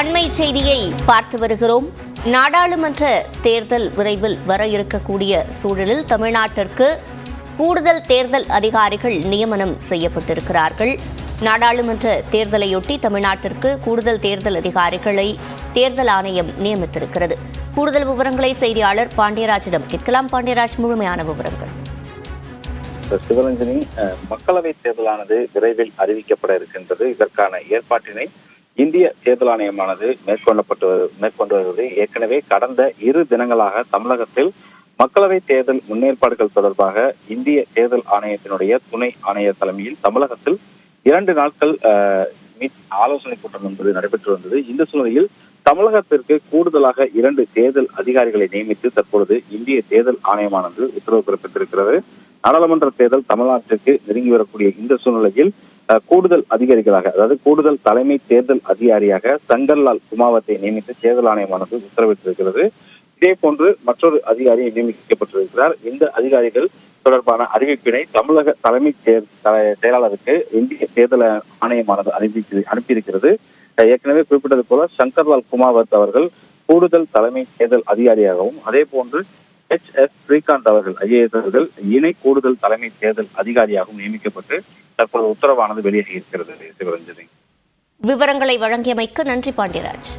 அண்மை செய்தியை பார்த்து வருகிறோம். நாடாளுமன்ற தேர்தல் விரைவில் வர இருக்கக்கூடிய சூழலில் தமிழ்நாட்டிற்கு கூடுதல் தேர்தல் அதிகாரிகள் நியமனம் செய்யப்பட்டிருக்கிறார்கள். நாடாளுமன்ற தேர்தலையொட்டி தமிழ்நாட்டிற்கு கூடுதல் தேர்தல் அதிகாரிகளை தேர்தல் ஆணையம் நியமித்திருக்கிறது. கூடுதல் விவரங்களை செய்தியாளர் பாண்டியராஜிடம் கேட்கலாம். பாண்டியராஜ், முழுமையான விவரங்கள். சிவரஞ்சனி, மக்களவைத் தேர்தலானது விரைவில் அறிவிக்கப்பட இருக்கின்றது. இதற்கான ஏற்பாட்டினை இந்திய தேர்தல் ஆணையமானது மேற்கொண்டு வருவது. ஏற்கனவே கடந்த 2 தினங்களாக தமிழகத்தில் மக்களவை தேர்தல் முன்னேற்பாடுகள் தொடர்பாக இந்திய தேர்தல் ஆணையத்தினுடைய துணை ஆணையர் தலைமையில் தமிழகத்தில் 2 நாட்கள் ஆலோசனை கூட்டம் என்பது நடைபெற்று வந்தது. இந்த சூழ்நிலையில் தமிழகத்திற்கு கூடுதலாக 2 தேர்தல் அதிகாரிகளை நியமித்து தற்பொழுது இந்திய தேர்தல் ஆணையமானது உத்தரவு பிறப்பித்திருக்கிறது. நாடாளுமன்ற தேர்தல் தமிழ்நாட்டிற்கு நெருங்கி வரக்கூடிய இந்த சூழ்நிலையில் கூடுதல் அதிகாரிகளாக, அதாவது கூடுதல் தலைமை தேர்தல் அதிகாரியாக சங்கர்லால் குமாவத்தை நியமித்து தேர்தல் ஆணையமானது உத்தரவிட்டிருக்கிறது. இதே போன்று மற்றொரு அதிகாரி நியமிக்கப்பட்டிருக்கிறார். இந்த அதிகாரிகள் தொடர்பான அறிவிப்பினை தமிழக தலைமை செயலாளருக்கு இந்திய தேர்தல் ஆணையமானது அனுப்பியிருக்கிறது. ஏற்கனவே குறிப்பிட்டது போல சங்கர்லால் குமாவத் அவர்கள் கூடுதல் தலைமை தேர்தல் அதிகாரியாகவும், அதே போன்று HS ஸ்ரீகாந்த் அவர்கள் IAS அவர்கள் இணை கூடுதல் தலைமை தேர்தல் அதிகாரியாகவும் நியமிக்கப்பட்டு தற்போது உத்தரவானது வெளியாகி இருக்கிறது. சிவரஞ்சனி, விவரங்களை வழங்கியமைக்கு நன்றி பாண்டியராஜ்.